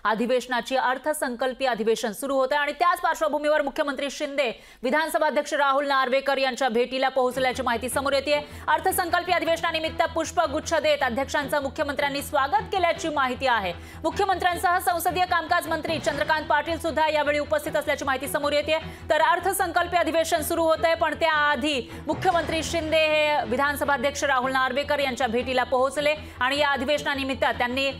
अधिवेशनाची अर्थसंकल्पीय अधिवेशन सुरू होते आणि त्याच पार्श्वभूमीवर मुख्यमंत्री शिंदे विधानसभा अध्यक्ष राहुल नार्वेकर यांच्या भेटीला पोहोचल्याची माहिती समोर येते। अर्थसंकल्पीय अधिवेशनानिमित्त पुष्पगुच्छ देत अध्यक्षांचं मुख्यमंत्र्यांनी स्वागत केल्याची माहिती आहे। मुख्यमंत्र्यांसह संसदीय कामकाज मंत्री चंद्रकांत पाटील सुद्धा यावेळी उपस्थित असल्याची माहिती समोर येते। तर अर्थसंकल्पीय अधिवेशन सुरू होते, पण त्याआधी मुख्यमंत्री शिंदे हे विधानसभा अध्यक्ष राहुल नार्वेकर यांच्या भेटीला पोहोचले आणि या अधिवेशनानिमित्त त्यांनी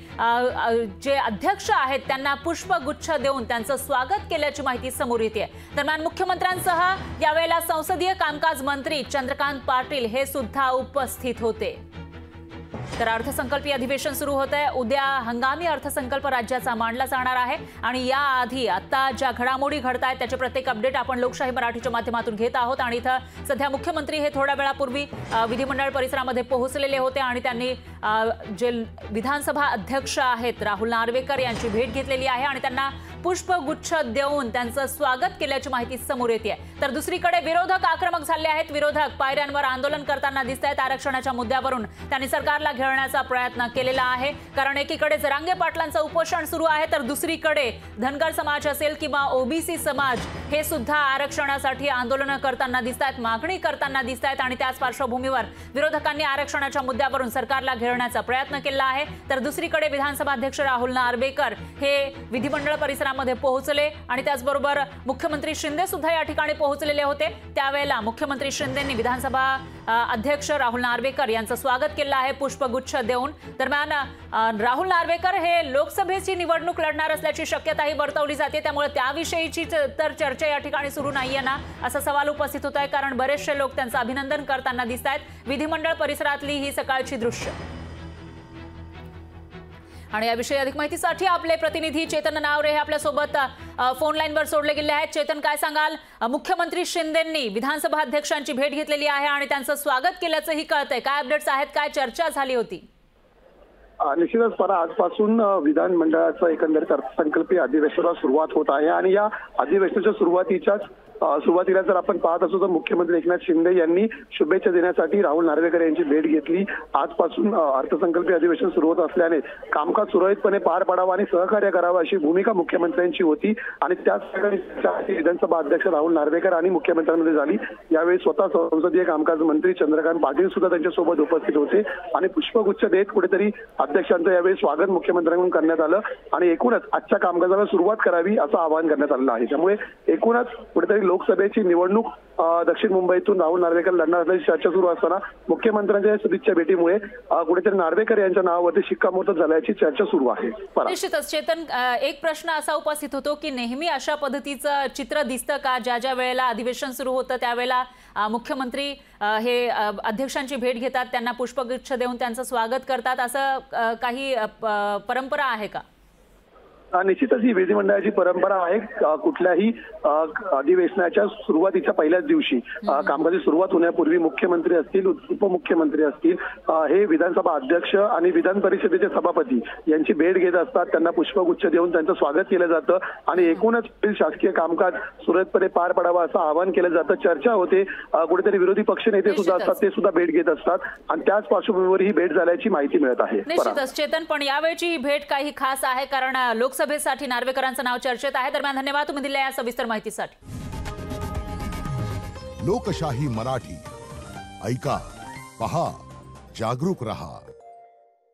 जे अध्यक्ष आहेत त्यांना पुष्पगुच्छ देऊन त्यांचं स्वागत केल्याची माहिती समोर येते। दरम्यान मुख्यमंत्र्यांसह यावेळेला संसदीय कामकाज मंत्री चंद्रकांत पाटील हे सुद्धा उपस्थित होते। तर अर्थसंकल्पीय अधिवेशन सुरू होत आहे। उद्या हंगामी अर्थसंकल्प राज्याचा मांडला जाणार आहे आणि याआधी आता ज्या घडामोडी घडत आहेत त्याचे प्रत्येक अपडेट आपण लोकशाही मराठीच्या माध्यमातून घेत आहोत। आणि इथं सध्या मुख्यमंत्री हे थोड्या वेळापूर्वी विधिमंडळ परिसरामध्ये पोहोचलेले होते आणि त्यांनी जे विधानसभा अध्यक्ष आहेत राहुल नार्वेकर यांची भेट घेतलेली आहे आणि त्यांना पुष्पगुच्छ देऊन त्यांचं स्वागत केल्याची माहिती समोर येते। तर दुसरीकडे विरोधक आक्रमक झाले आहेत। विरोधक पायऱ्यांवर आंदोलन करताना दिसत आहेत। आरक्षणाच्या मुद्द्यावरून त्यांनी सरकारला घेरण्याचा प्रयत्न केलेला आहे, कारण एकीकडे जरांगे पाटलांचं उपोषण सुरू आहे तर दुसरीकडे धनगर समाज असेल किंवा ओबीसी समाज हे सुद्धा आरक्षणासाठी आंदोलन करताना दिसत आहेत, मागणी करताना दिसत आहेत आणि त्याच पार्श्वभूमीवर विरोधकांनी आरक्षणाच्या मुद्द्यावरून सरकारला घेरण्याचा प्रयत्न केला आहे। तर दुसरीकडे विधानसभा अध्यक्ष राहुल नार्वेकर हे विधिमंडळ परिसरामध्ये पोहोचले आणि त्याचबरोबर मुख्यमंत्री शिंदे सुद्धा या ठिकाणी पोहोचलेले होते। त्यावेळेला मुख्यमंत्री शिंदेंनी विधानसभा अध्यक्ष राहुल नार्वेकर यांचं स्वागत केलं आहे पुष्पगुच्छ देऊन। दरम्यान राहुल नार्वेकर हे लोकसभेची निवडणूक लढणार असल्याची शक्यताही वर्तवली जाते, त्यामुळे त्याविषयीची तर चर्चा या ठिकाणी सुरू नाहीये ना असा सवाल उपस्थित होत आहे, कारण बरेचसे लोक त्यांचं अभिनंदन करताना दिसत आहेत। विधिमंडळ परिसरातली ही सकाळची दृश्य आणि याविषयी अधिक माहितीसाठी आपले प्रतिनिधी चेतन नावरे हे आपल्या सोबत फोन लाईनवर जोडले गेले आहेत। चेतन, काय सांगाल? मुख्यमंत्री शिंदेंनी विधानसभा अध्यक्षांची भेट घेतलेली आहे आणि त्यांचं स्वागत केल्याचंही कळतंय, काय अपडेट्स आहेत, काय चर्चा झाली होती? निश्चितच परा आजपासून विधानमंडळाचं एकंदरीत अर्थसंकल्पीय अधिवेशनाला सुरुवात होत आहे आणि या अधिवेशनाच्या सुरुवातीला जर आपण पाहत असू तर मुख्यमंत्री एकनाथ शिंदे यांनी शुभेच्छा देण्यासाठी राहुल नार्वेकर यांची भेट घेतली। आजपासून अर्थसंकल्पीय अधिवेशन सुरू होत असल्याने कामकाज सुरळीतपणे पार पाडावं आणि सहकार्य करावं अशी भूमिका मुख्यमंत्र्यांची होती आणि त्याच विधानसभा अध्यक्ष राहुल नार्वेकर आणि मुख्यमंत्र्यांमध्ये झाली। यावेळी स्वतः संसदीय कामकाज मंत्री चंद्रकांत पाटील सुद्धा त्यांच्यासोबत उपस्थित होते आणि पुष्पगुच्छ देत कुठेतरी अध्यक्षांचं यावेळी स्वागत मुख्यमंत्र्यांकडून करण्यात आलं आणि एकूणच आजच्या कामकाजाला सुरुवात करावी असं आवाहन करण्यात आलं आहे। त्यामुळे एकूणच कुठेतरी लोकसभेची निवडणूक दक्षिण मुंबईतून राहुल नार्वेकर लढणार असल्याची चर्चा सुरू असताना मुख्यमंत्र्यांच्या सदिच्छा भेटीमुळे कुठेतरी नार्वेकर यांच्या नावावरती शिक्कामोर्तब झाल्याची चर्चा सुरू आहे। निश्चितच चेतन, एक प्रश्न असा उपस्थित होतो की नेहमी अशा पद्धतीचं चित्र दिसतं का ज्या वेळेला अधिवेशन सुरू होतं त्यावेळेला मुख्यमंत्री हे अध्यक्षांची भेट घेतात, त्यांना पुष्पगुच्छ देऊन त्यांचं स्वागत करतात, असं काही परंपरा आहे का? निश्चितच ही विधिमंडळाची परंपरा आहे। कुठल्याही अधिवेशनाच्या सुरुवातीच्या पहिल्याच दिवशी कामकाजाची सुरुवात होण्यापूर्वी मुख्यमंत्री असतील, उपमुख्यमंत्री असतील, हे विधानसभा अध्यक्ष आणि विधान परिषदेचे सभापती यांची भेट घेत असतात, त्यांना पुष्पगुच्छ देऊन त्यांचं स्वागत केलं जातं आणि एकूणच शासकीय कामकाज सुरळीतपणे पार पडावं असं आवाहन केलं जातं। चर्चा होते, कुठेतरी विरोधी पक्षनेते सुद्धा असतात, ते सुद्धा भेट घेत असतात आणि त्याच पार्श्वभूमीवर ही भेट झाल्याची माहिती मिळत आहे। निश्चितच चेतन, पण यावेळची ही भेट काही खास आहे कारण लोकसभेसाठी नार्वेकरांचं नाव चर्चेत आहे। दरम्यान धन्यवाद तुम्ही दिलेल्या या सविस्तर माहितीसाठी। लोकशाही मराठी ऐका, पहा, जागरूक रहा।